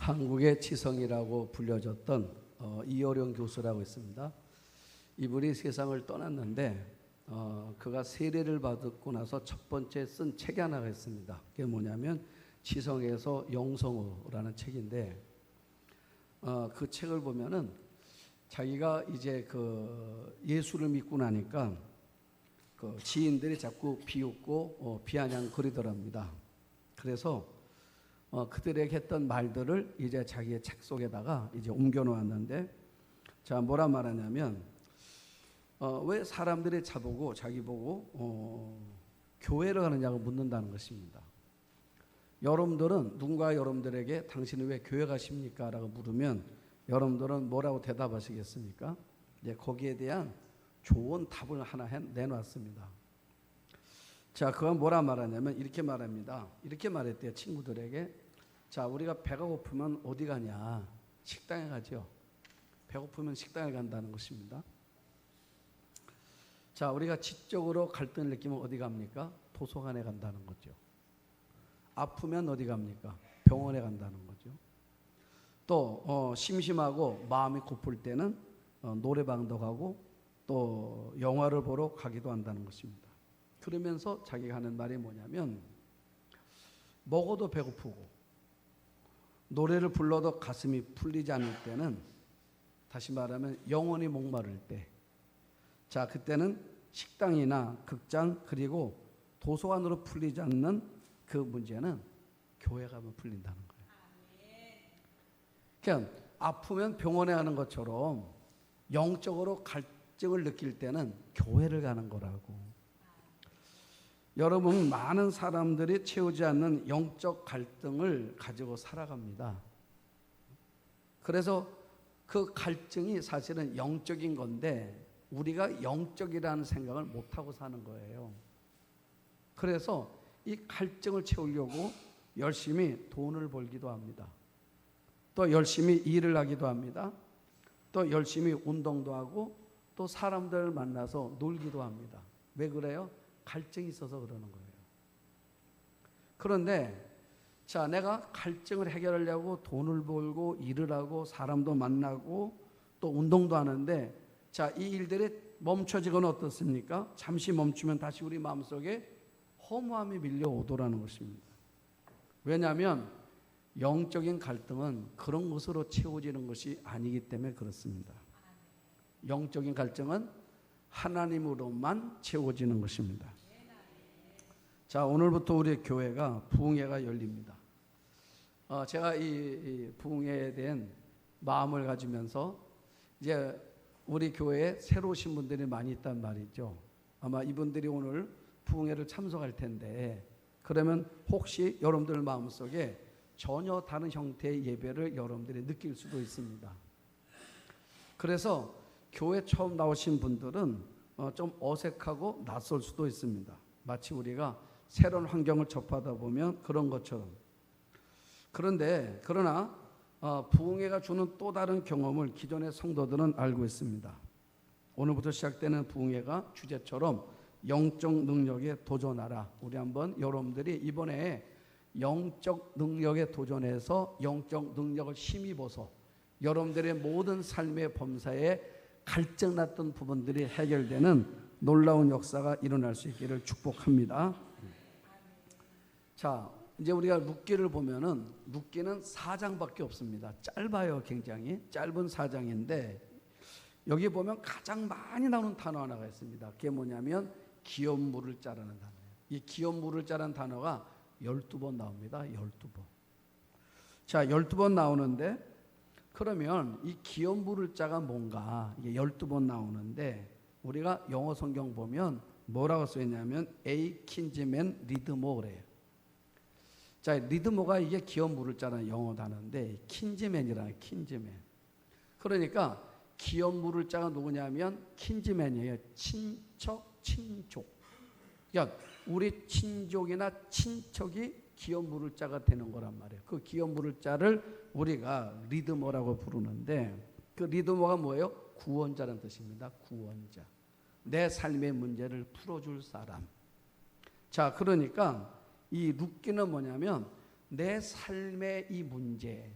한국의 지성이라고 불려졌던 이어령 교수라고 있습니다. 이분이 세상을 떠났는데 그가 세례를 받고 나서 첫 번째 쓴 책이 하나가 있습니다. 그게 뭐냐면 지성에서 영성으로라는 책인데 그 책을 보면은 자기가 이제 그 예수를 믿고 나니까 그 지인들이 자꾸 비웃고 비아냥거리더랍니다. 그래서 그들에게 했던 말들을 이제 자기의 책 속에다가 이제 옮겨 놓았는데, 자, 뭐라 말하냐면 왜 사람들이 자기 보고 교회를 가느냐고 묻는다는 것입니다. 여러분들은 누군가 여러분들에게 당신은 왜 교회 가십니까? 라고 물으면 여러분들은 뭐라고 대답하시겠습니까? 이제 거기에 대한 좋은 답을 하나 내놨습니다. 자, 그건 뭐라 말하냐면 이렇게 말합니다. 이렇게 말했대요, 친구들에게. 자, 우리가 배가 고프면 어디 가냐? 식당에 가죠. 배고프면 식당에 간다는 것입니다. 자, 우리가 지적으로 갈등을 느끼면 어디 갑니까? 도서관에 간다는 거죠. 아프면 어디 갑니까? 병원에 간다는 거죠. 또 심심하고 마음이 고플 때는 노래방도 가고 또 영화를 보러 가기도 한다는 것입니다. 그러면서 자기가 하는 말이 뭐냐면, 먹어도 배고프고 노래를 불러도 가슴이 풀리지 않을 때는, 다시 말하면 영혼이 목마를 때, 자, 그때는 식당이나 극장 그리고 도서관으로 풀리지 않는 그 문제는 교회 가면 풀린다는 거예요. 그러니까 아프면 병원에 가는 것처럼 영적으로 갈증을 느낄 때는 교회를 가는 거라고. 여러분, 많은 사람들이 채우지 않는 영적 갈등을 가지고 살아갑니다. 그래서 그 갈증이 사실은 영적인 건데 우리가 영적이라는 생각을 못하고 사는 거예요. 그래서 이 갈증을 채우려고 열심히 돈을 벌기도 합니다. 또 열심히 일을 하기도 합니다. 또 열심히 운동도 하고 또 사람들을 만나서 놀기도 합니다. 왜 그래요? 갈증이 있어서 그러는 거예요. 그런데 자, 내가 갈증을 해결하려고 돈을 벌고 일을 하고 사람도 만나고 또 운동도 하는데, 자, 이 일들이 멈춰지거나 어떻습니까? 잠시 멈추면 다시 우리 마음속에 허무함이 밀려오더라는 것입니다. 왜냐하면 영적인 갈등은 그런 것으로 채워지는 것이 아니기 때문에 그렇습니다. 영적인 갈증은 하나님으로만 채워지는 것입니다. 자, 오늘부터 우리 교회가 부흥회가 열립니다. 제가 이 부흥회에 대한 마음을 가지면서 이제 우리 교회에 새로 오신 분들이 많이 있단 말이죠. 아마 이분들이 오늘 부흥회를 참석할 텐데, 그러면 혹시 여러분들 마음속에 전혀 다른 형태의 예배를 여러분들이 느낄 수도 있습니다. 그래서 교회 처음 나오신 분들은 좀 어색하고 낯설 수도 있습니다. 마치 우리가 새로운 환경을 접하다 보면 그런 것처럼. 그러나 부흥회가 주는 또 다른 경험을 기존의 성도들은 알고 있습니다. 오늘부터 시작되는 부흥회가 주제처럼 영적 능력에 도전하라. 우리 한번 여러분들이 이번에 영적 능력에 도전해서 영적 능력을 힘입어서 여러분들의 모든 삶의 범사에 갈증 났던 부분들이 해결되는 놀라운 역사가 일어날 수 있기를 축복합니다. 자, 이제 우리가 룻기를 보면은 룻기는 4장밖에 없습니다. 짧아요. 굉장히 짧은 4장인데 여기 보면 가장 많이 나오는 단어 하나가 있습니다. 그게 뭐냐면 기업 물을 자라는 단어예요. 이 기업 물을 자라는 단어가 12번 나옵니다. 12번. 자, 12번 나오는데, 그러면 이 기업 물을 자가 뭔가, 이게 12번 나오는데 우리가 영어 성경 보면 뭐라고 써있냐면 A 킨즈맨 리드모래요. 자, 리드모가 이게 기업 물을 자라는 영어 단어인데 킨즈맨이라는 킨즈맨. 그러니까 기업 물을 자가 누구냐면 킨즈맨이에요. 친척, 친족. 그러니까 우리 친족이나 친척이 기업 물을 자가 되는 거란 말이에요. 그 기업 물을 자를 우리가 리드모라고 부르는데, 그 리드모가 뭐예요? 구원자라는 뜻입니다. 구원자. 내 삶의 문제를 풀어줄 사람. 자, 그러니까 이 룻기는 뭐냐면 내 삶의 이 문제,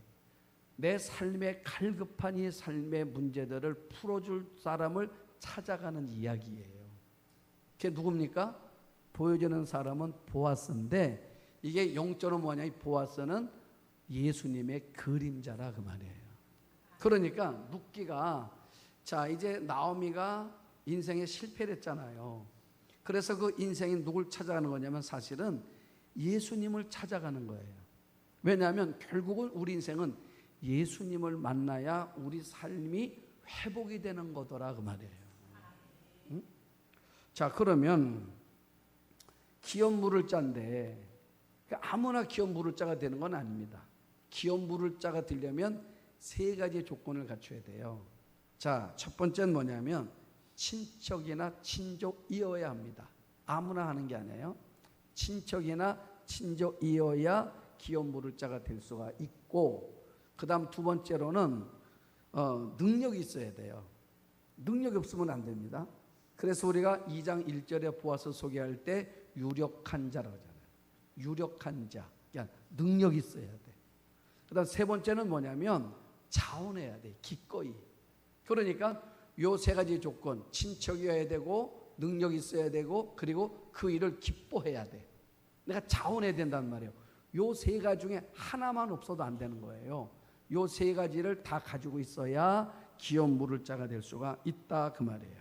내 삶의 갈급한 이 삶의 문제들을 풀어줄 사람을 찾아가는 이야기예요. 그게 누굽니까? 보여주는 사람은 보아스인데, 이게 영적으로 뭐냐? 이 보아스는 예수님의 그림자라 그 말이에요. 그러니까 룻기가, 자 이제 나오미가 인생에 실패를 했잖아요. 그래서 그 인생이 누굴 찾아가는 거냐면 사실은 예수님을 찾아가는 거예요. 왜냐하면 결국은 우리 인생은 예수님을 만나야 우리 삶이 회복이 되는 거더라 그 말이에요. 응? 자 그러면 기업 물을 자인데 아무나 기업 물을 자가 되는 건 아닙니다. 기업 물을 자가 되려면 세 가지 조건을 갖춰야 돼요. 자, 첫 번째는 뭐냐면 친척이나 친족이어야 합니다. 아무나 하는 게 아니에요. 친척이나 친족이어야 기업 물을 자가 될 수가 있고, 그 다음 두 번째로는 능력이 있어야 돼요. 능력이 없으면 안 됩니다. 그래서 우리가 2장 1절에 보아서 소개할 때 유력한 자라고 하잖아요. 유력한 자, 그러니까 능력이 있어야 돼. 그 다음 세 번째는 뭐냐면 자원해야 돼. 기꺼이. 그러니까 요 세 가지 조건, 친척이어야 되고 능력이 있어야 되고 그리고 그 일을 기뻐해야 돼. 내가 자원해야 된단 말이에요. 요 세 가지 중에 하나만 없어도 안 되는 거예요. 요 세 가지를 다 가지고 있어야 기업 물을 자가 될 수가 있다 그 말이에요.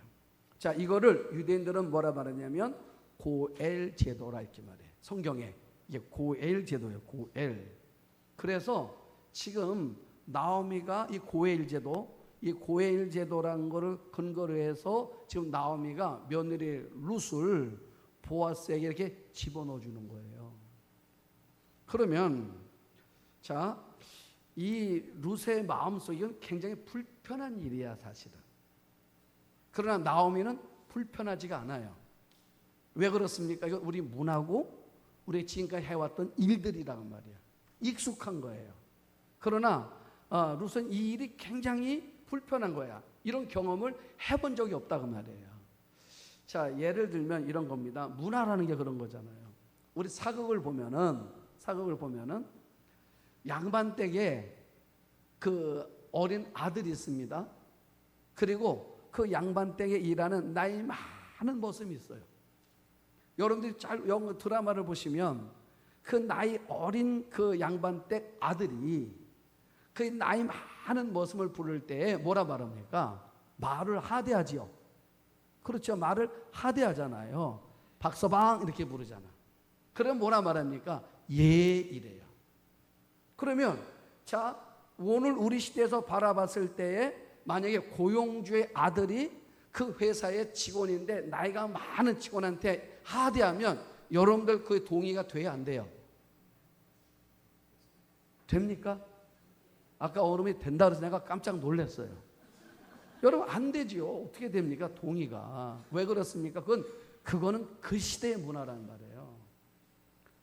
자, 이거를 유대인들은 뭐라 말하냐면 고엘 제도라 이렇게 말해요. 성경에 이게 고엘 제도예요. 고엘. 그래서 지금 나오미가 이 고엘 제도, 이 고엘 제도라는 거를 근거로 해서 지금 나오미가 며느리 룻을 보아스에게 이렇게 집어넣어 주는 거예요. 그러면 자, 이 룻의 마음속에 굉장히 불편한 일이야 사실은. 그러나 나오미는 불편하지가 않아요. 왜 그렇습니까? 이거 우리 문화고 우리 지금까지 해왔던 일들이란 말이야. 익숙한 거예요. 그러나 룻은 이 일이 굉장히 불편한 거야. 이런 경험을 해본 적이 없다 그 말이에요. 자, 예를 들면 이런 겁니다. 문화라는 게 그런 거잖아요. 우리 사극을 보면은 양반댁에 그 어린 아들이 있습니다. 그리고 그 양반댁에 일하는 나이 많은 모습이 있어요. 여러분들이 영화 드라마를 보시면 그 나이 어린 그 양반댁 아들이 그 나이 많은 모습을 부를 때 뭐라 말합니까? 말을 하대하지요. 그렇죠. 말을 하대하잖아요. 박서방 이렇게 부르잖아. 그럼 뭐라 말합니까? 예 이래요. 그러면 자, 오늘 우리 시대에서 바라봤을 때에 만약에 고용주의 아들이 그 회사의 직원인데 나이가 많은 직원한테 하대하면 여러분들 그 동의가 돼야 안 돼요? 됩니까? 아까 어른이 된다 그래서 내가 깜짝 놀랐어요. 여러분 안 되지요. 어떻게 됩니까? 동의가. 왜 그렇습니까? 그거는 그 시대의 문화라는 말이에요.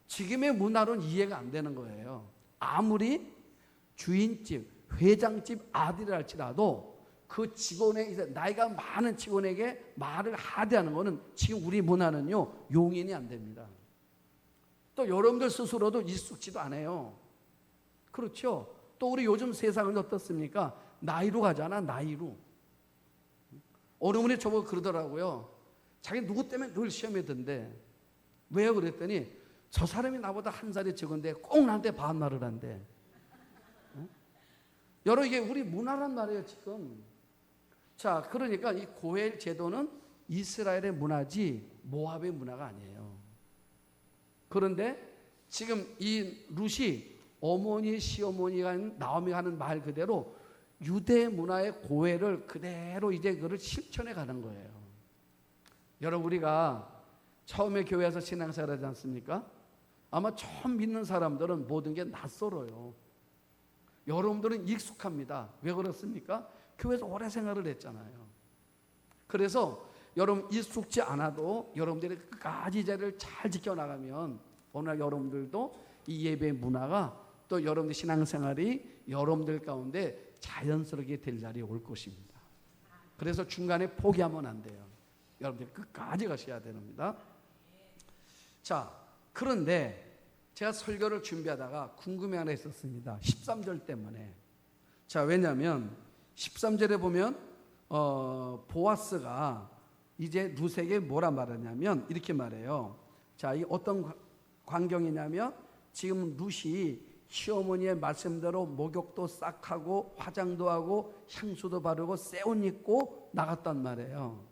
지금의 문화로는 이해가 안 되는 거예요. 아무리 주인집, 회장집 아들이라 할지라도 그 직원의 이제 나이가 많은 직원에게 말을 하대하는 거는 지금 우리 문화는요 용인이 안 됩니다. 또 여러분들 스스로도 익숙지도 않아요. 그렇죠? 또 우리 요즘 세상은 어떻습니까? 나이로 가잖아. 나이로. 어느 분이 저보고 그러더라고요. 자기 누구 때문에 늘 시험에 든대. 왜요? 그랬더니 저 사람이 나보다 한 살이 적은데 꼭 나한테 반말을 한대. 여러분 이게 우리 문화란 말이에요 지금. 자, 그러니까 이 고엘 제도는 이스라엘의 문화지 모압의 문화가 아니에요. 그런데 지금 이 룻이 어머니 시어머니가 나오미가 하는 말 그대로 유대 문화의 고엘을 그대로 이제 그를 실천해 가는 거예요. 여러분 우리가 처음에 교회에서 신앙생활 하지 않습니까? 아마 처음 믿는 사람들은 모든 게 낯설어요. 여러분들은 익숙합니다. 왜 그렇습니까? 교회에서 오래 생활을 했잖아요. 그래서 여러분 익숙지 않아도 여러분들이 끝까지 자리를 잘 지켜나가면 오늘 여러분들도 이 예배 문화가 또 여러분들 신앙생활이 여러분들 가운데 자연스럽게 될 날이 올 것입니다. 그래서 중간에 포기하면 안 돼요. 여러분들 끝까지 가셔야 됩니다. 자, 그런데 제가 설교를 준비하다가 궁금해 하나 있었습니다. 13절 때문에. 자, 왜냐하면 13절에 보면 보아스가 이제 룻에게 뭐라 말하냐면 이렇게 말해요. 자, 이 어떤 광경이냐면 지금 룻이 시어머니의 말씀대로 목욕도 싹 하고 화장도 하고 향수도 바르고 새 옷 입고 나갔단 말이에요.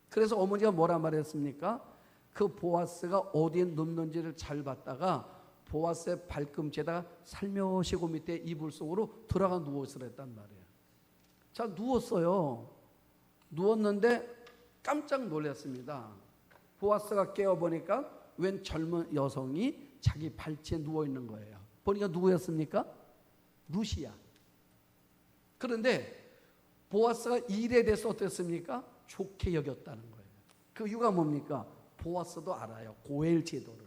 그래서 어머니가 뭐라 말했습니까? 그 보아스가 어디에 눕는지를 잘 봤다가 보아스의 발꿈치에다가 살며시 그 밑에 이불 속으로 들어가 누워있으라 했단 말이에요. 자, 누웠어요. 누웠는데 깜짝 놀랐습니다. 보아스가 깨어보니까 웬 젊은 여성이 자기 발치에 누워있는 거예요. 보니까 누구였습니까? 룻이야. 그런데 보아스가 이 일에 대해서 어땠습니까? 좋게 여겼다는 거예요. 그 이유가 뭡니까? 보아스도 알아요. 고엘 제도를.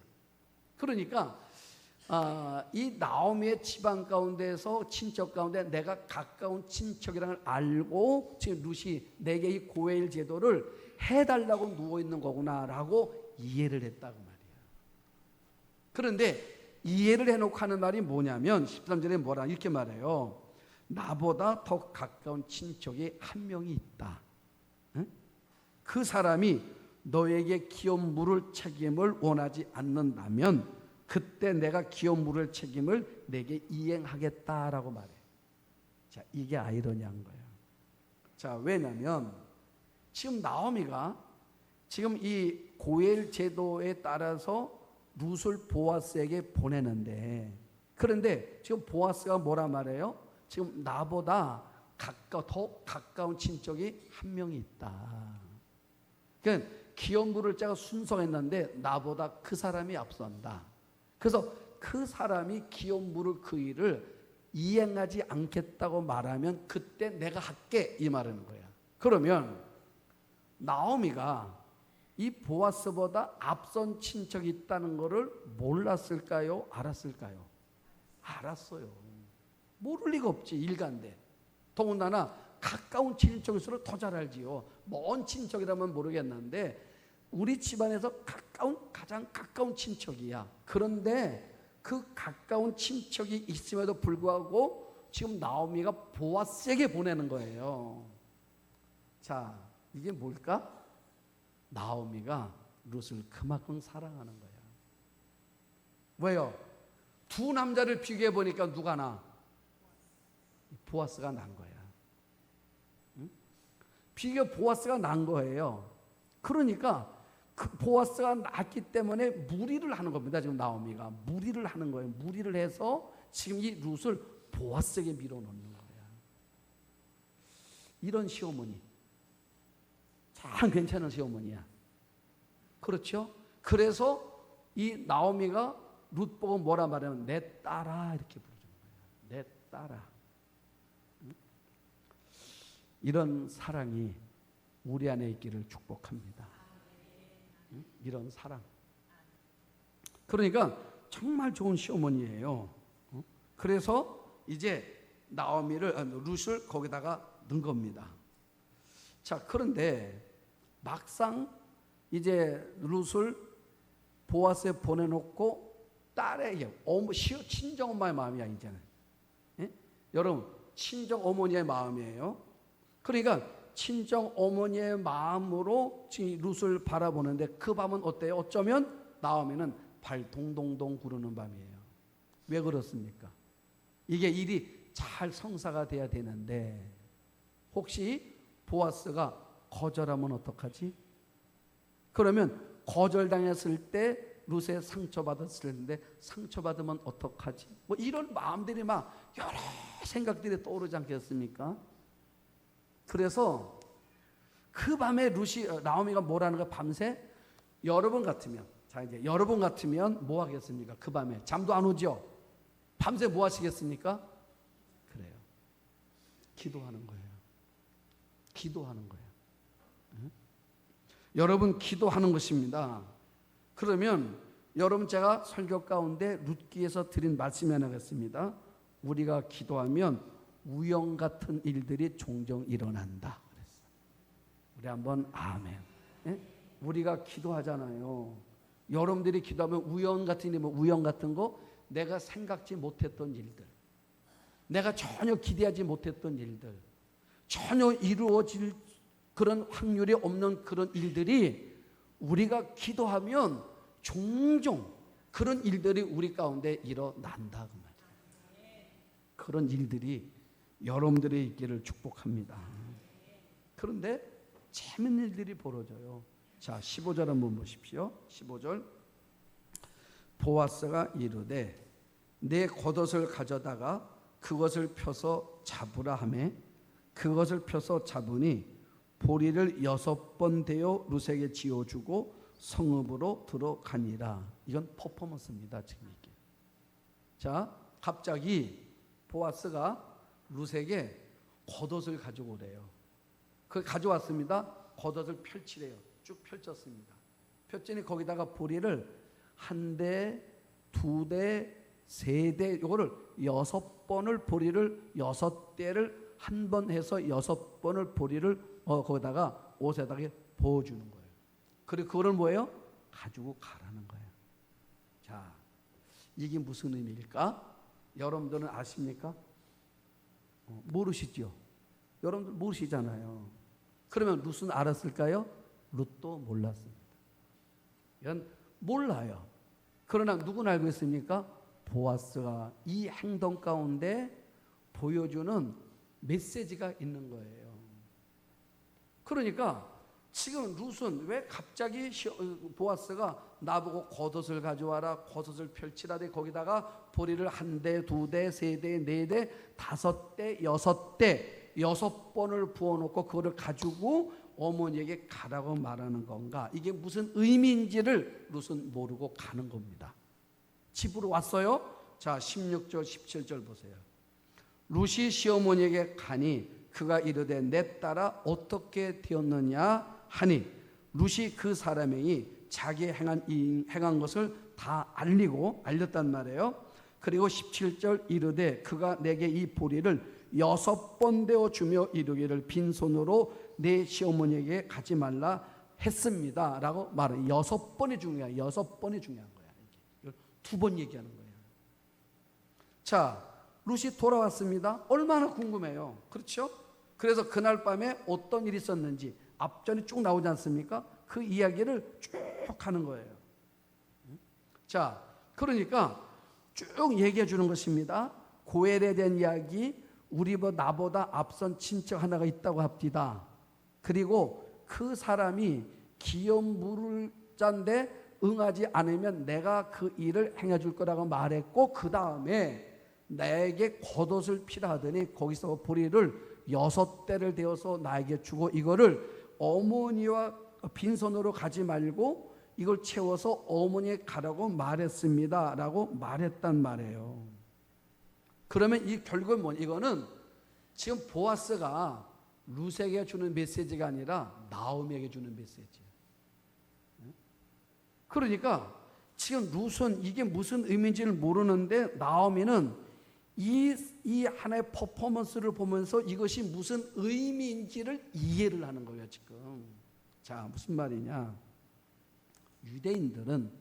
그러니까 이 나오미의 집안 가운데에서 친척 가운데 내가 가까운 친척이라는 걸 알고 지금 룻이 내게 이 고엘 제도를 해달라고 누워있는 거구나라고 이해를 했다고 말이에요. 그런데 이해를 해놓고 하는 말이 뭐냐면 13절에 뭐라 이렇게 말해요. 나보다 더 가까운 친척이 한 명이 있다. 응? 그 사람이 너에게 기업 물을 책임을 원하지 않는다면 그때 내가 기업 물을 책임을 내게 이행하겠다라고 말해. 자, 이게 아이러니한 거예요. 자, 왜냐하면 지금 나오미가 지금 이 고엘 제도에 따라서 룻을 보아스에게 보내는데, 그런데 지금 보아스가 뭐라 말해요? 지금 나보다 더 가까운 친척이 한 명이 있다. 그러니까 기업 물을 자가 순서했는데 나보다 그 사람이 앞선다. 그래서 그 사람이 기업 물을 그 일을 이행하지 않겠다고 말하면 그때 내가 할게 이 말하는 거야. 그러면 나오미가 이 보아스보다 앞선 친척이 있다는 것을 몰랐을까요? 알았을까요? 알았어요. 모를 리가 없지, 일가인데. 더군다나 가까운 친척일수록 더 잘 알지요. 먼 친척이라면 모르겠는데 우리 집안에서 가장 가까운 친척이야. 그런데 그 가까운 친척이 있음에도 불구하고 지금 나오미가 보아스에게 보내는 거예요. 자, 이게 뭘까? 나오미가 룻을 그만큼 사랑하는 거야. 왜요? 두 남자를 비교해 보니까 누가 나? 보아스가 난 거야. 응? 비교 보아스가 난 거예요. 그러니까 그 보아스가 낳기 때문에 무리를 하는 겁니다. 지금 나오미가 무리를 하는 거예요. 무리를 해서 지금 이 룻을 보아스에게 밀어넣는 거야. 이런 시어머니 참 괜찮은 시어머니야. 그렇죠? 그래서 이 나오미가 룻 보고 뭐라 말하면 내 딸아 이렇게 부르는 거야. 내 딸아. 이런 사랑이 우리 안에 있기를 축복합니다. 이런 사랑. 그러니까 정말 좋은 시어머니예요. 그래서 이제 룻을 거기다가 넣은 겁니다. 자, 그런데 막상 이제 룻을 보아스에 보내놓고 딸에게 친정 엄마의 마음이야 이제는. 예? 여러분 친정 어머니의 마음이에요. 그러니까 친정 어머니의 마음으로 지금 룻을 바라보는데 그 밤은 어때요? 어쩌면 나오미는 발 동동동 구르는 밤이에요. 왜 그렇습니까? 이게 일이 잘 성사가 돼야 되는데 혹시 보아스가 거절하면 어떡하지? 그러면 거절당했을 때 룻에 상처받았을 텐데 상처받으면 어떡하지? 뭐 이런 마음들이 막 여러 생각들이 떠오르지 않겠습니까? 그래서 그 밤에 나오미가 뭐라는 거 밤새 여러분 같으면 자 이제 여러분 같으면 뭐 하겠습니까? 그 밤에 잠도 안 오죠? 밤새 뭐 하시겠습니까? 그래요. 기도하는 거예요. 기도하는 거예요. 응? 여러분 기도하는 것입니다. 그러면 여러분 제가 설교 가운데 룻기에서 드린 말씀이 하나 있습니다. 우리가 기도하면 우영 같은 일들이 종종 일어난다. 그랬어. 우리 한번 아멘. 예? 우리가 기도하잖아요. 여러분들이 기도하면 우영 같은 일, 우영 같은 거 내가 생각지 못했던 일들. 내가 전혀 기대하지 못했던 일들, 전혀 이루어질 그런 확률이 없는 그런 일들이 우리가 기도하면 종종 그런 일들이 우리 가운데 일어난다 그 말이에요. 그런 일들이 여러분들의 있기를 축복합니다. 그런데 재밌는 일들이 벌어져요. 자, 15절 한번 보십시오. 15절. 보아스가 이르되 내 겉옷을 가져다가 그것을 펴서 잡으라 하매 그것을 펴서 잡으니 보리를 6번 대어 룻에게 지어주고 성읍으로 들어가니라. 이건 퍼포먼스입니다. 지금 이게. 자, 갑자기 보아스가 룻에게 겉옷을 가지고 오래요. 그 가져왔습니다. 겉옷을 펼치래요. 쭉 펼쳤습니다. 펼치니 거기다가 보리를 1대, 2대, 3대, 요거를 6번을 보리를 6대를 한 번 해서 6번을 보리를 거기다가 옷에다가 부어주는 거예요. 그리고 그거를 뭐예요? 가지고 가라는 거예요. 자, 이게 무슨 의미일까? 여러분들은 아십니까? 모르시죠? 여러분들 모르시잖아요. 그러면 룻은 알았을까요? 룻도 몰랐습니다. 이건 몰라요. 그러나 누구는 알고 있습니까? 보아스가 이 행동 가운데 보여주는 메시지가 있는 거예요. 그러니까 지금 룻은 왜 갑자기 보아스가 나보고 겉옷을 가져와라, 겉옷을 펼치라, 거기다가 보리를 1대, 2대, 3대, 4대, 5대, 6대, 6번을 부어놓고 그거를 가지고 어머니에게 가라고 말하는 건가? 이게 무슨 의미인지를 룻은 모르고 가는 겁니다. 집으로 왔어요. 자, 16절 17절 보세요. 룻이 시어머니에게 가니 그가 이르되 내 딸아 어떻게 되었느냐 하니 룻이 그 사람이 자기 행한 것을 다 알렸단 말이에요. 그리고 17절 이르되 그가 내게 이 보리를 6번 되어 주며 이르기를 빈손으로 내 시어머니에게 가지 말라 했습니다 라고 말해요. 6번이 중요해요. 6번이 중요한 거야. 이걸 2번 얘기하는 거예요. 자, 룻이 돌아왔습니다. 얼마나 궁금해요. 그렇죠? 그래서 그날 밤에 어떤 일이 있었는지 앞전에 쭉 나오지 않습니까? 그 이야기를 쭉 하는 거예요. 자, 그러니까 쭉 얘기해 주는 것입니다. 고엘에 대한 이야기, 나보다 앞선 친척 하나가 있다고 합디다. 그리고 그 사람이 기업 물을 잔데 응하지 않으면 내가 그 일을 행해 줄 거라고 말했고 그 다음에 나에게 겉옷을 피라 하더니 거기서 보리를 6대를 되어서 나에게 주고 이거를 어머니와 빈손으로 가지 말고 이걸 채워서 어머니에 가라고 말했습니다 라고 말했단 말이에요. 그러면 이 결국은 뭐냐? 이거는 지금 보아스가 룻에게 주는 메시지가 아니라 나오미에게 주는 메시지예요. 그러니까 지금 룻은 이게 무슨 의미인지를 모르는데 나오미는 이 하나의 퍼포먼스를 보면서 이것이 무슨 의미인지를 이해를 하는 거예요 지금. 자, 무슨 말이냐? 유대인들은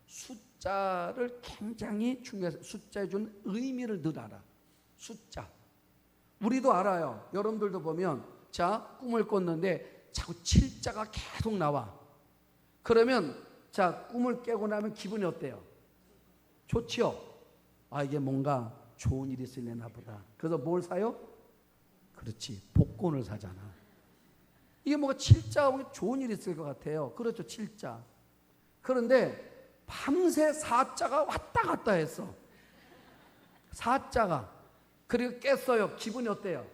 숫자를 굉장히 중요해서 숫자에 주는 의미를 늘 알아. 숫자. 우리도 알아요. 여러분들도 보면 자, 꿈을 꿨는데 자꾸 7자가 계속 나와. 그러면 자, 꿈을 깨고 나면 기분이 어때요? 좋지요? 아, 이게 뭔가 좋은 일이 있으려나 보다. 그래서 뭘 사요? 그렇지, 복권을 사잖아. 이게 뭐가 7자 오면 좋은 일이 있을 것 같아요. 그렇죠, 7자. 그런데 밤새 4자가 왔다 갔다 했어. 4자가. 그리고 깼어요. 기분이 어때요?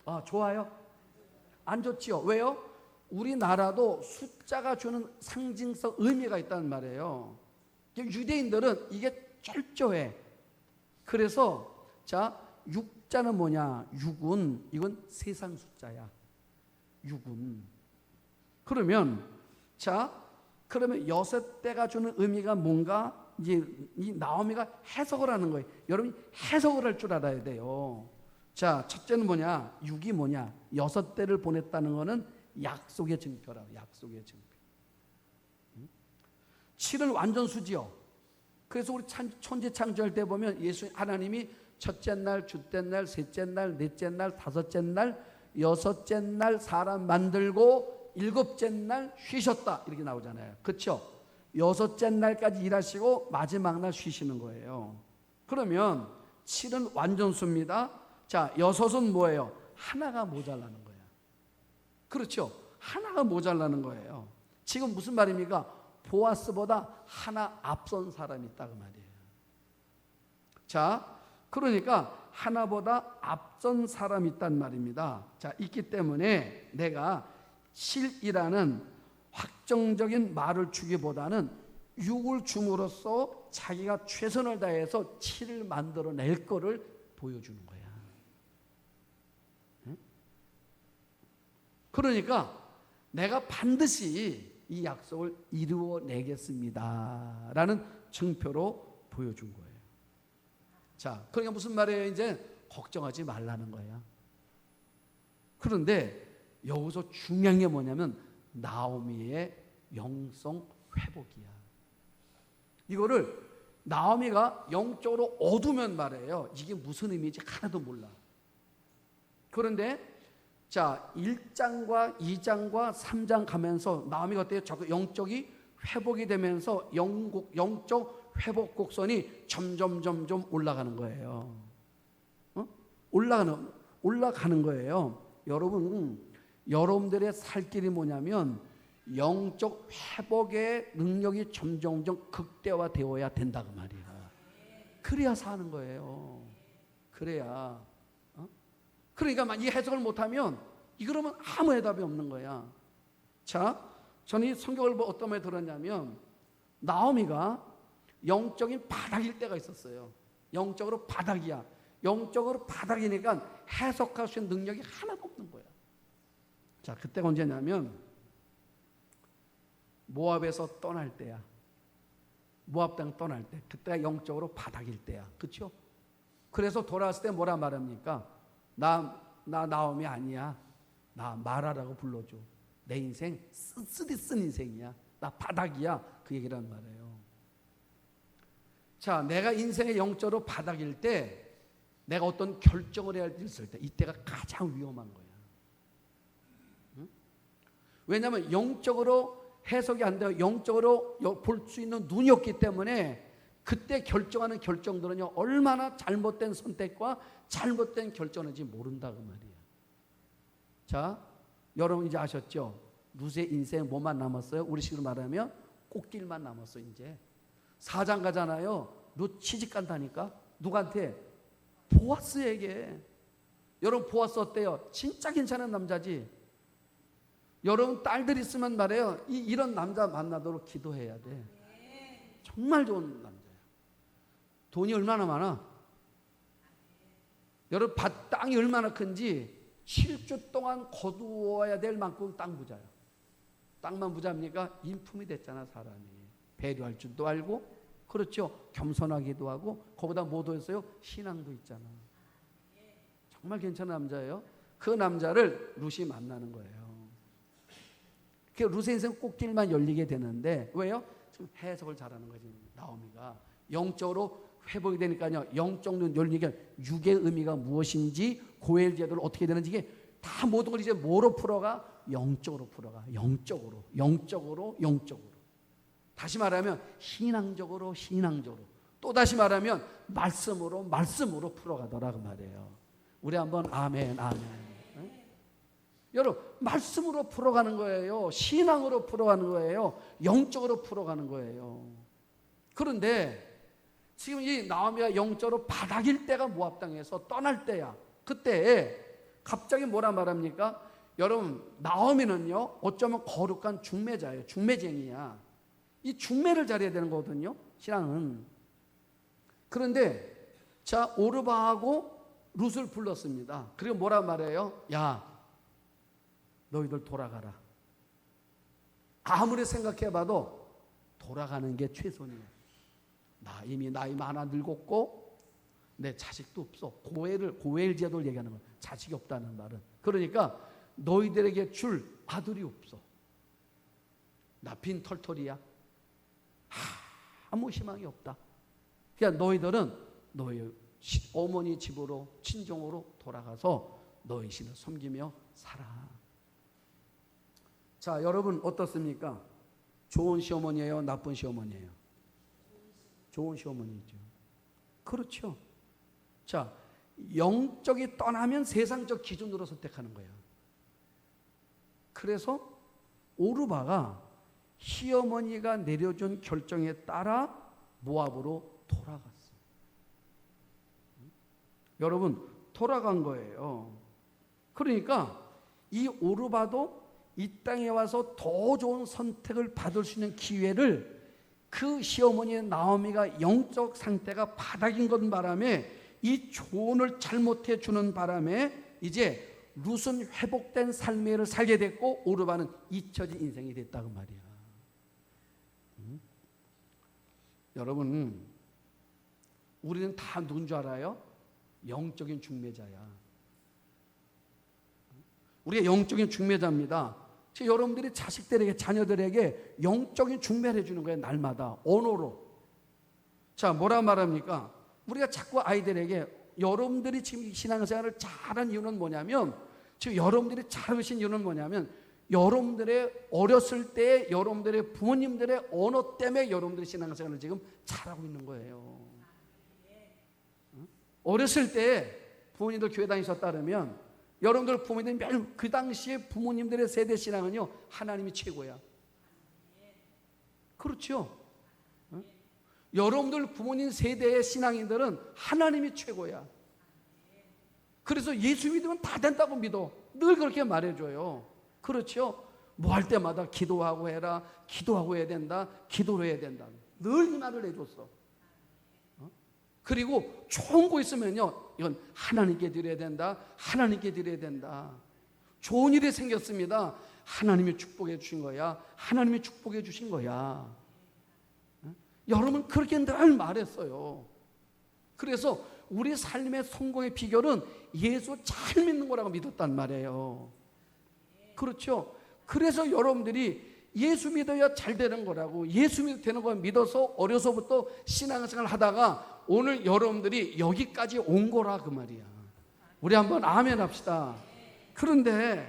아, 좋아요? 안 좋지요? 왜요? 우리나라도 숫자가 주는 상징성 의미가 있다는 말이에요. 유대인들은 이게 철저해. 그래서 자, 6자는 뭐냐? 6은 이건 세상 숫자야. 6은. 그러면 자, 그러면 6대가 주는 의미가 뭔가 이제 이 나오미가 해석을 하는 거예요. 여러분이 해석을 할 줄 알아야 돼요. 자, 첫째는 뭐냐? 6이 뭐냐? 6대를 보냈다는 거는 약속의 증표라고. 약속의 증표. 7은 완전 수지요. 그래서 우리 천지 창조할 때 보면 하나님이 첫째 날, 둘째 날, 셋째 날, 넷째 날, 다섯째 날, 여섯째 날 사람 만들고 일곱째 날 쉬셨다 이렇게 나오잖아요. 그렇죠? 여섯째 날까지 일하시고 마지막 날 쉬시는 거예요. 그러면 7은 완전수입니다. 자, 6은 뭐예요? 하나가 모자라는 거예요. 그렇죠? 하나가 모자라는 거예요. 지금 무슨 말입니까? 보아스보다 하나 앞선 사람이 있다 그 말이에요. 자, 그러니까 하나보다 앞선 사람이 있단 말입니다. 자, 있기 때문에 내가 7이라는 확정적인 말을 주기보다는 6을 줌으로써 자기가 최선을 다해서 7을 만들어낼 거를 보여주는 거야. 응? 그러니까 내가 반드시 이 약속을 이루어내겠습니다 라는 증표로 보여준 거예요. 자, 그러니까 무슨 말이에요? 이제 걱정하지 말라는 거야. 그런데 여기서 중요한 게 뭐냐면 나오미의 영성 회복이야. 이거를 나오미가 영적으로 얻으면 말이에요. 이게 무슨 의미인지 하나도 몰라. 그런데 자, 1장과 2장과 3장 가면서 나오미가 어때요? 자꾸 영적이 회복이 되면서 영적 회복 곡선이 점점 올라가는 거예요. 올라가는 거예요. 여러분들의 살 길이 뭐냐면 영적 회복의 능력이 점점 극대화되어야 된다 그 말이에요. 그래야 사는 거예요. 그래야. 그러니까 이 해석을 못하면 이러면 아무 해답이 없는 거야. 자, 저는 이 성경을 어떤 말 들었냐면 나오미가 영적인 바닥일 때가 있었어요. 영적으로 바닥이야. 영적으로 바닥이니까 해석할 수 있는 능력이 하나도 없는 거야. 자, 그때가 언제냐면 모압에서 떠날 때야. 모압 땅 떠날 때. 그때가 영적으로 바닥일 때야. 그렇죠? 그래서 돌아왔을 때 뭐라 말합니까? 나 나오미 아니야. 나 마라라고 불러줘. 내 인생 쓰리 쓴 인생이야. 나 바닥이야. 그 얘기란 말이에요. 자, 내가 인생의 영적으로 바닥일 때 내가 어떤 결정을 해야 할 때 있을 때 이때가 가장 위험한 거야. 응? 왜냐하면 영적으로 해석이 안 돼요. 영적으로 볼 수 있는 눈이 없기 때문에 그때 결정하는 결정들은요 얼마나 잘못된 선택과 잘못된 결정인지 모른다 그 말이에요. 자, 여러분 이제 아셨죠? 룻의 인생 뭐만 남았어요? 우리식으로 말하면 꽃길만 남았어. 이제 4장 가잖아요. 룻 시집 간다니까. 누구한테? 보아스에게. 여러분 보아스 어때요? 진짜 괜찮은 남자지. 여러분 딸들 있으면 말해요. 이런 남자 만나도록 기도해야 돼. 정말 좋은 남자야. 돈이 얼마나 많아? 여러분 땅이 얼마나 큰지 7주 동안 거두어야 될 만큼 땅 부자야. 땅만 부자입니까? 인품이 됐잖아 사람이. 배려할 줄도 알고, 그렇죠? 겸손하기도 하고, 거기다 뭐 더했어요? 신앙도 있잖아. 정말 괜찮은 남자예요. 그 남자를 룻이 만나는 거예요. 그 룻의 인생 꽃길만 열리게 되는데 왜요? 지금 해석을 잘하는 거지. 나오미가 영적으로 회복이 되니까요. 영적 눈 열리게 육의 의미가 무엇인지, 고엘 제도를 어떻게 되는지 이게 다 모든 걸 이제 뭐로 풀어가? 영적으로 풀어가. 영적으로. 다시 말하면 신앙적으로. 또 다시 말하면 말씀으로 풀어가더라 그 말이에요. 우리 한번 아멘. 네? 여러분 말씀으로 풀어가는 거예요. 신앙으로 풀어가는 거예요. 영적으로 풀어가는 거예요. 그런데 지금 이 나오미가 영적으로 바닥일 때가 모압 땅에서 떠날 때야. 그때 갑자기 뭐라 말합니까? 여러분 나오미는요 어쩌면 거룩한 중매자예요. 중매쟁이야. 이 중매를 잘해야 되는 거거든요. 신앙은. 그런데 자 오르바하고 룻을 불렀습니다. 그리고 뭐라 말해요? 야 너희들 돌아가라. 아무리 생각해봐도 돌아가는 게 최선이에요. 나 이미 나이 많아 늙었고 내 자식도 없어. 고엘 제도를 얘기하는 거야. 자식이 없다는 말은. 그러니까 너희들에게 줄 아들이 없어. 나 빈털털이야. 아무 희망이 없다. 그러니까 너희들은 너희 어머니 집으로 친정으로 돌아가서 너희 신을 섬기며 살아. 자, 여러분 어떻습니까? 좋은 시어머니예요? 나쁜 시어머니예요? 좋은 시어머니죠. 그렇죠. 자, 영적이 떠나면 세상적 기준으로 선택하는 거예요. 그래서 오르바가 시어머니가 내려준 결정에 따라 모압으로 돌아갔어요. 여러분, 돌아간 거예요. 그러니까 이 오르바도 이 땅에 와서 더 좋은 선택을 받을 수 있는 기회를 그 시어머니의 나오미가 영적 상태가 바닥인 것 바람에 이 조언을 잘못해 주는 바람에 이제 룻은 회복된 삶을 살게 됐고 오르바는 잊혀진 인생이 됐다고 말이야. 여러분, 우리는 다 누군 줄 알아요? 영적인 중매자야. 우리가 영적인 중매자입니다. 여러분들이 자식들에게, 자녀들에게 영적인 중매를 해주는 거예요. 날마다 언어로. 자, 뭐라 말합니까? 우리가 자꾸 아이들에게, 여러분들이 지금 신앙생활을 잘한 이유는 뭐냐면, 지금 여러분들이 잘하신 이유는 뭐냐면, 여러분들의 어렸을 때 여러분들의 부모님들의 언어 때문에 여러분들이 신앙생활을 지금 잘하고 있는 거예요. 어렸을 때 부모님들 교회 다니셨다 그러면 여러분들 부모님들 그 당시에 부모님들의 세대 신앙은요, 하나님이 최고야. 그렇죠? 여러분들 부모님 세대의 신앙인들은 하나님이 최고야. 그래서 예수 믿으면 다 된다고 믿어. 늘 그렇게 말해줘요. 그렇죠? 뭐 할 때마다 기도하고 해라, 기도하고 해야 된다, 기도를 해야 된다. 늘 이 말을 해줬어. 그리고 좋은 거 있으면요, 이건 하나님께 드려야 된다, 하나님께 드려야 된다. 좋은 일이 생겼습니다. 하나님이 축복해 주신 거야, 하나님이 축복해 주신 거야. 여러분 그렇게 늘 말했어요. 그래서 우리 삶의 성공의 비결은 예수 잘 믿는 거라고 믿었단 말이에요. 그렇죠? 그래서 여러분들이 예수 믿어야 잘 되는 거라고, 예수 믿어야 되는 거 믿어서 어려서부터 신앙생활을 하다가 오늘 여러분들이 여기까지 온 거라 그 말이야. 우리 한번 아멘 합시다. 그런데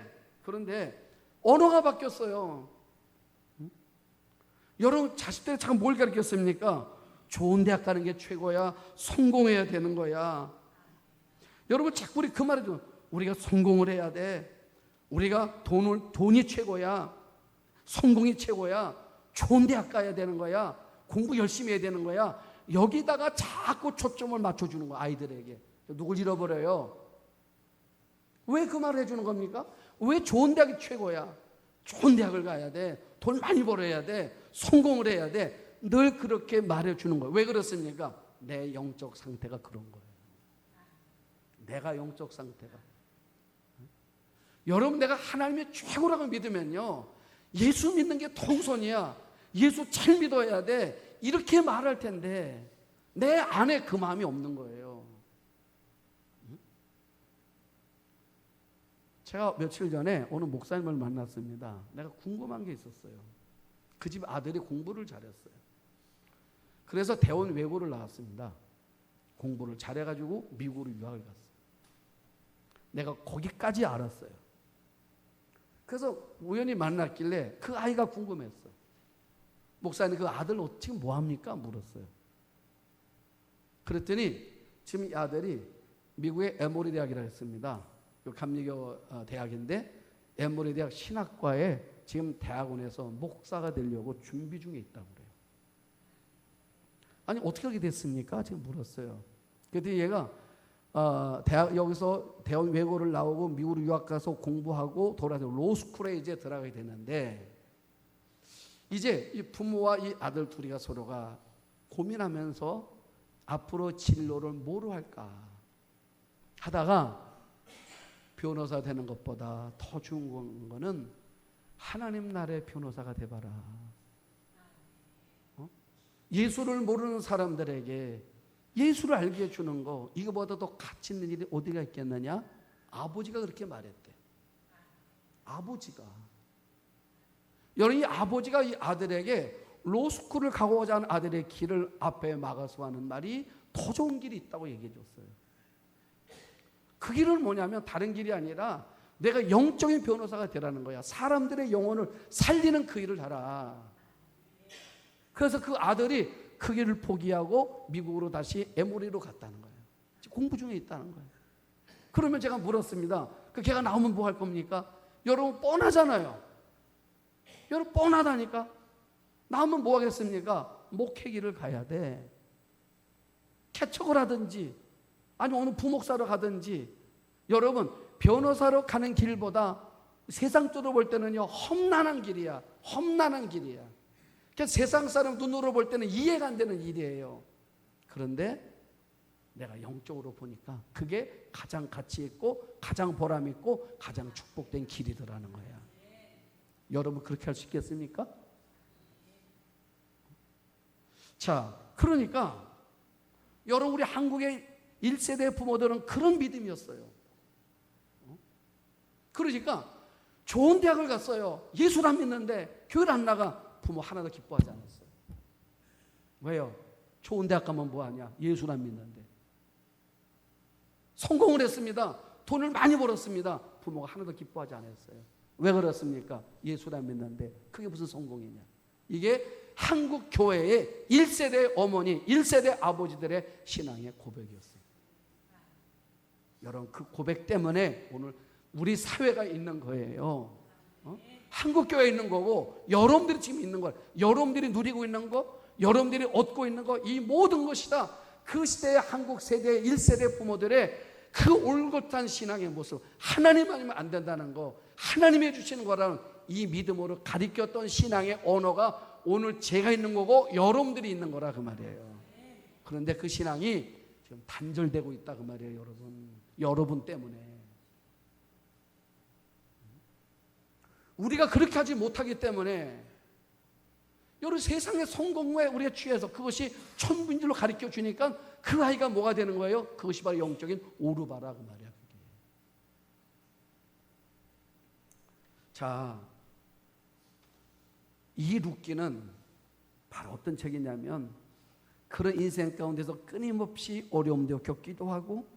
언어가 바뀌었어요. 여러분 자식들이 참 뭘 가르쳤습니까? 좋은 대학 가는 게 최고야, 성공해야 되는 거야. 여러분 자꾸 우리 그 말해줘. 우리가 성공을 해야 돼, 우리가 돈이 최고야, 성공이 최고야, 좋은 대학 가야 되는 거야, 공부 열심히 해야 되는 거야. 여기다가 자꾸 초점을 맞춰주는 거야, 아이들에게. 누굴 잃어버려요? 왜 그 말을 해주는 겁니까? 왜 좋은 대학이 최고야, 좋은 대학을 가야 돼, 돈 많이 벌어야 돼, 성공을 해야 돼, 늘 그렇게 말해주는 거예요. 왜 그렇습니까? 내 영적 상태가 그런 거예요. 내가 영적 상태가. 여러분 내가 하나님의 최고라고 믿으면요, 예수 믿는 게 더 우선이야, 예수 잘 믿어야 돼, 이렇게 말할 텐데 내 안에 그 마음이 없는 거예요. 제가 며칠 전에 어느 목사님을 만났습니다. 내가 궁금한 게 있었어요. 그 집 아들이 공부를 잘했어요. 그래서 대원 외고를 나왔습니다. 공부를 잘해가지고 미국으로 유학을 갔어요. 내가 거기까지 알았어요. 그래서 우연히 만났길래 그 아이가 궁금했어. 목사님 그 아들 지금 뭐합니까? 물었어요. 그랬더니 지금 이 아들이 미국의 에모리 대학이라고 했습니다. 감리교 대학인데 에모리 대학 신학과에 지금 대학원에서 목사가 되려고 준비 중에 있다고 그래요. 아니 어떻게 그렇게 됐습니까? 지금 물었어요. 그랬더니 얘가 여기서 대학 외고를 나오고 미국으로 유학 가서 공부하고 돌아서 로스쿨에 이제 들어가게 되는데, 이제 이 부모와 이 아들 둘이가 서로가 고민하면서 앞으로 진로를 뭐로 할까 하다가, 변호사 되는 것보다 더 좋은 거는 하나님 나라의 변호사가 돼봐라. 예수를 모르는 사람들에게 예수를 알게 해주는 거, 이거보다 더 가치 있는 일이 어디가 있겠느냐? 아버지가 그렇게 말했대. 아버지가. 여러분 이 아버지가 이 아들에게 로스쿨을 가고자 하는 아들의 길을 앞에 막아서 하는 말이 더 좋은 길이 있다고 얘기해 줬어요. 그 길은 뭐냐면 다른 길이 아니라 내가 영적인 변호사가 되라는 거야. 사람들의 영혼을 살리는 그 일을 하라. 그래서 그 아들이 그 길을 포기하고 미국으로 다시 에모리로 갔다는 거예요. 공부 중에 있다는 거예요. 그러면 제가 물었습니다. 그 걔가 나오면 뭐 할 겁니까? 여러분 뻔하잖아요. 여러분 뻔하다니까. 나오면 뭐 하겠습니까? 목회기를 가야 돼. 개척을 하든지 아니면 어느 부목사로 가든지. 여러분 변호사로 가는 길보다 세상적으로 볼 때는요 험난한 길이야. 험난한 길이야. 그러니까 세상 사람 눈으로 볼 때는 이해가 안 되는 일이에요. 그런데 내가 영적으로 보니까 그게 가장 가치 있고 가장 보람 있고 가장 축복된 길이더라는 거야. 여러분 그렇게 할 수 있겠습니까? 자, 그러니까 여러분 우리 한국의 1세대 부모들은 그런 믿음이었어요. 그러니까 좋은 대학을 갔어요. 예수를 안 믿는데 교회를 안 나가. 부모 하나도 기뻐하지 않았어요. 왜요? 좋은 대학 가면 뭐하냐? 예수를 안 믿는데. 성공을 했습니다. 돈을 많이 벌었습니다. 부모가 하나도 기뻐하지 않았어요. 왜 그렇습니까? 예수를 안 믿는데. 그게 무슨 성공이냐? 이게 한국 교회의 1세대 어머니, 1세대 아버지들의 신앙의 고백이었어요. 여러분 그 고백 때문에 오늘 우리 사회가 있는 거예요. 한국 교회에 있는 거고 여러분들이 지금 있는 거예요. 여러분들이 누리고 있는 거, 여러분들이 얻고 있는 거, 이 모든 것이 다 그 시대의 한국 세대 1세대 부모들의 그 올곧한 신앙의 모습, 하나님 아니면 안 된다는 거, 하나님이 해주시는 거라는 이 믿음으로 가르쳤던 신앙의 언어가 오늘 제가 있는 거고 여러분들이 있는 거라 그 말이에요. 그런데 그 신앙이 지금 단절되고 있다 그 말이에요. 여러분 때문에. 우리가 그렇게 하지 못하기 때문에 여러분 세상의 성공에 우리가 취해서 그것이 천부인 줄로 가르쳐 주니까 그 아이가 뭐가 되는 거예요? 그것이 바로 영적인 오르바라 그 말이야. 그게. 자, 이 룻기는 바로 어떤 책이냐면 그런 인생 가운데서 끊임없이 어려움도 겪기도 하고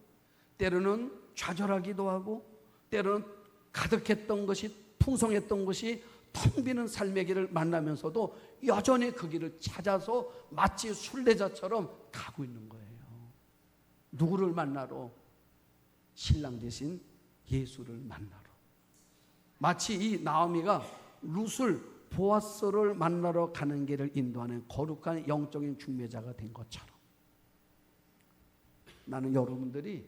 때로는 좌절하기도 하고 때로는 가득했던 것이 풍성했던 것이 텅 비는 삶의 길을 만나면서도 여전히 그 길을 찾아서 마치 순례자처럼 가고 있는 거예요. 누구를 만나러? 신랑 대신 예수를 만나러. 마치 이 나오미가 룻을 보아스를 만나러 가는 길을 인도하는 거룩한 영적인 중매자가 된 것처럼 나는 여러분들이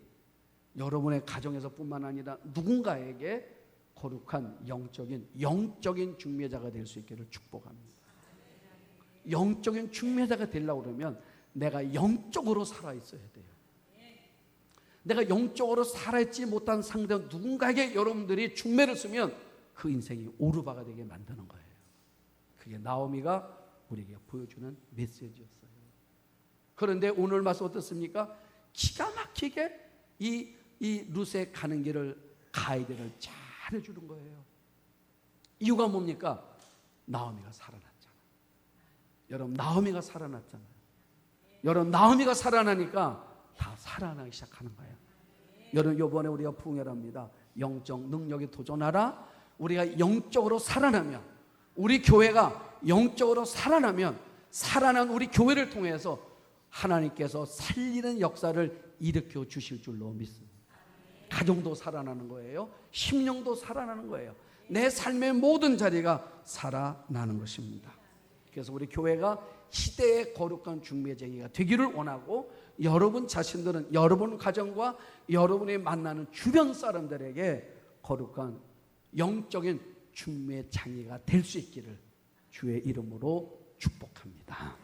여러분의 가정에서 뿐만 아니라 누군가에게 거룩한 영적인 중매자가 될 수 있기를 축복합니다. 영적인 중매자가 되려고 그러면 내가 영적으로 살아있어야 돼요. 내가 영적으로 살아있지 못한 상대 누군가에게 여러분들이 중매를 쓰면 그 인생이 오르바가 되게 만드는 거예요. 그게 나오미가 우리에게 보여주는 메시지였어요. 그런데 오늘 말씀 어떻습니까? 기가 막히게 이 룻의 가는 길을 가이드를 잘 해주는 거예요. 이유가 뭡니까? 나오미가 살아났잖아요. 여러분 나오미가 살아났잖아요. 여러분 나오미가 살아나니까 다 살아나기 시작하는 거예요. 여러분 이번에 우리가 부흥회랍니다. 영적 능력에 도전하라. 우리가 영적으로 살아나면 우리 교회가 영적으로 살아나면 살아난 우리 교회를 통해서 하나님께서 살리는 역사를 일으켜 주실 줄로 믿습니다. 가정도 살아나는 거예요. 심령도 살아나는 거예요. 내 삶의 모든 자리가 살아나는 것입니다. 그래서 우리 교회가 시대의 거룩한 중매쟁이가 되기를 원하고 여러분 자신들은 여러분 가정과 여러분이 만나는 주변 사람들에게 거룩한 영적인 중매장이가 될 수 있기를 주의 이름으로 축복합니다.